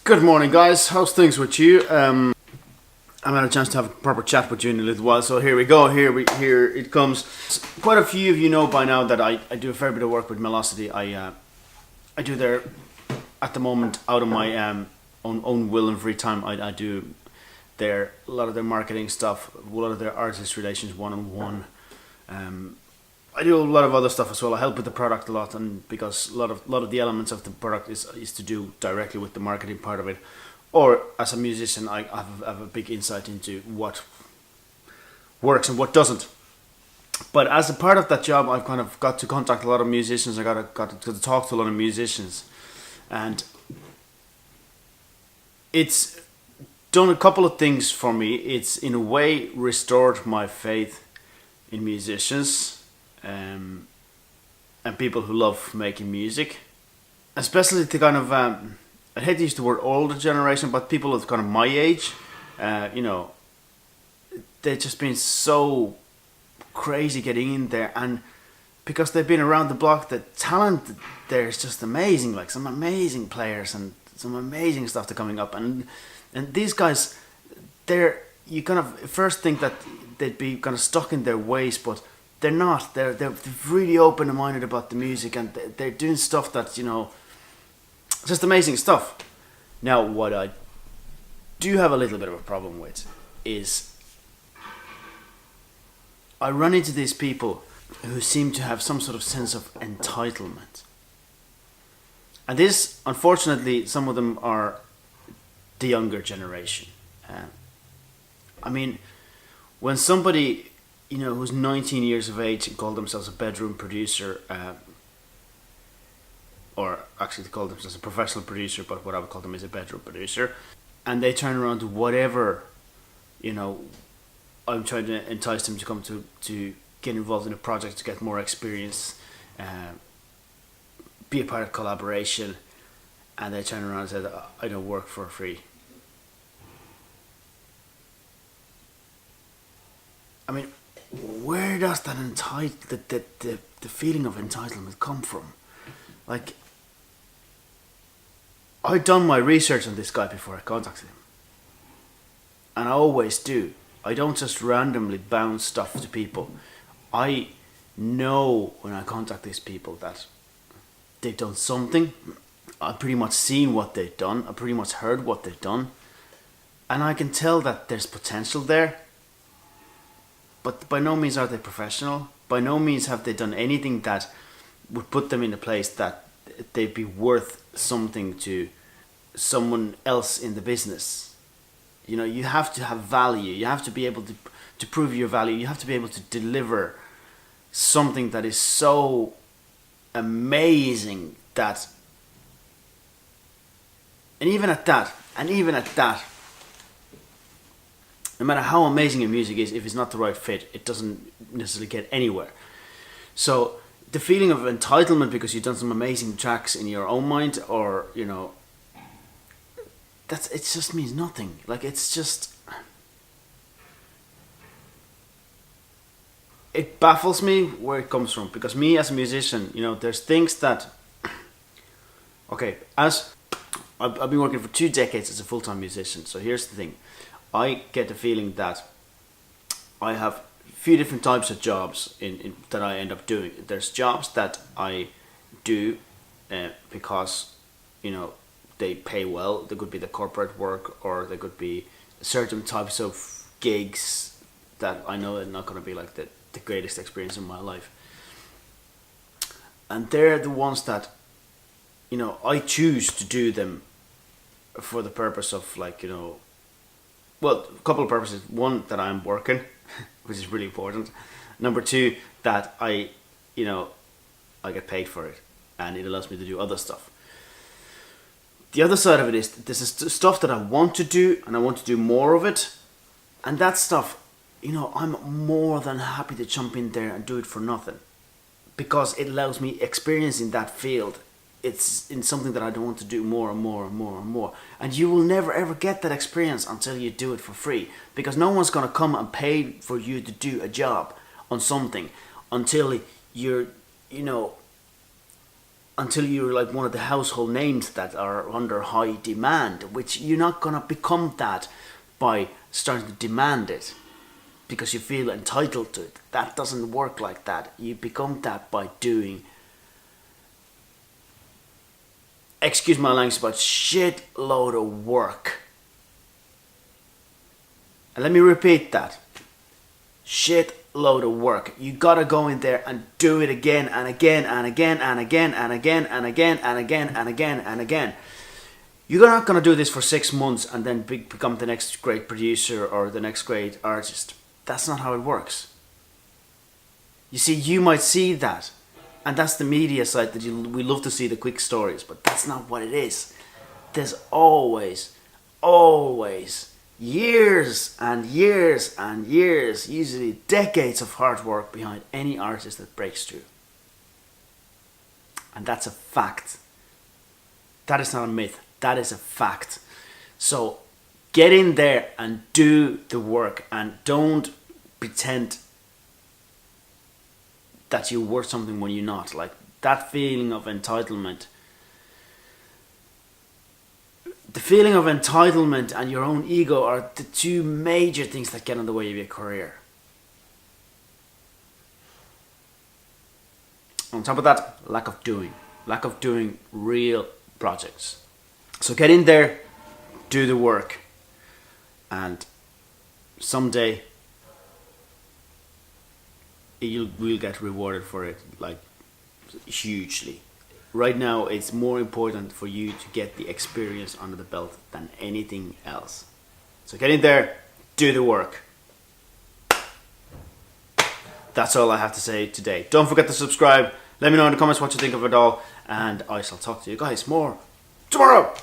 Good morning, guys. How's things with you? I haven't had a chance to have a proper chat with you in a little while, so here we go. Here it comes. Quite a few of you know by now that I do a fair bit of work with Melocity. I do their, at the moment, out of my own will and free time. I do a lot of their marketing stuff, a lot of their artist relations one-on-one. I do a lot of other stuff as well. I help with the product a lot, and because a lot of the elements of the product is to do directly with the marketing part of it. Or as a musician, I have a big insight into what works and what doesn't. But as a part of that job, I've kind of got to contact a lot of musicians. I got to talk to a lot of musicians, and it's done a couple of things for me. It's in a way restored my faith in musicians. And people who love making music, especially the kind of I hate to use the word older generation, but people of kind of my age, they've just been so crazy getting in there, and because they've been around the block, the talent there is just amazing. Like some amazing players and some amazing stuff that's coming up, and these guys, you kind of first think that they'd be kind of stuck in their ways, but they're not. They're really open-minded about the music, and they're doing stuff that's, just amazing stuff. Now, what I do have a little bit of a problem with is I run into these people who seem to have some sort of sense of entitlement. And this, unfortunately, some of them are the younger generation. When somebody who's 19 years of age and call themselves a bedroom producer, or actually they call themselves a professional producer, but what I would call them is a bedroom producer, and they turn around to whatever, I'm trying to entice them to come to get involved in a project, to get more experience, be a part of collaboration, and they turn around and say, I don't work for free. Where does that the feeling of entitlement come from? Like, I'd done my research on this guy before I contacted him, and I always do. I don't just randomly bounce stuff to people. I know when I contact these people that they've done something. I've pretty much seen what they've done. I've pretty much heard what they've done, and I can tell that there's potential there. But by no means are they professional. By no means have they done anything that would put them in a place that they'd be worth something to someone else in the business. You have to have value. You have to be able to prove your value. You have to be able to deliver something that is so amazing that, and even at that, no matter how amazing your music is, if it's not the right fit, it doesn't necessarily get anywhere. So the feeling of entitlement because you've done some amazing tracks in your own mind, or it just means nothing. Like, it's just, it baffles me where it comes from, because me as a musician, there's things that, okay, as I've been working for 2 decades as a full-time musician. So here's the thing. I get the feeling that I have a few different types of jobs that I end up doing. There's jobs that I do because, they pay well. There could be the corporate work, or there could be certain types of gigs that I know are not going to be like the greatest experience in my life. And they're the ones that, I choose to do them for the purpose of, well, a couple of purposes. One, that I'm working, which is really important. Number 2, that I get paid for it, and it allows me to do other stuff. The other side of it is, this is stuff that I want to do, and I want to do more of it. And that stuff, I'm more than happy to jump in there and do it for nothing, because it allows me experience in that field. It's in something that I don't want to do more and more and more and more. And you will never ever get that experience until you do it for free, because no one's going to come and pay for you to do a job on something until you're, until you're like one of the household names that are under high demand, which you're not going to become that by starting to demand it because you feel entitled to it. That doesn't work like that. You become that by doing, excuse my language, but shit load of work. And let me repeat that. Shit load of work. You gotta go in there and do it again and again and again and again and again and again and again and again and again. You're not gonna do this for 6 months and then become the next great producer or the next great artist. That's not how it works. You see, you might see that, and that's the media side that we love to see the quick stories, but that's not what it is. There's always years and years and years, usually decades of hard work behind any artist that breaks through. And that's a fact. That is not a myth. That is a fact. So get in there and do the work, and don't pretend that you're worth something when you're not. Like that feeling of entitlement. The feeling of entitlement and your own ego are the two major things that get in the way of your career. On top of that, lack of doing real projects. So get in there, do the work, and someday you will get rewarded for it, like hugely. Right now, it's more important for you to get the experience under the belt than anything else. So get in there, do the work. That's all I have to say today. Don't forget to subscribe. Let me know in the comments what you think of it all, and I shall talk to you guys more tomorrow.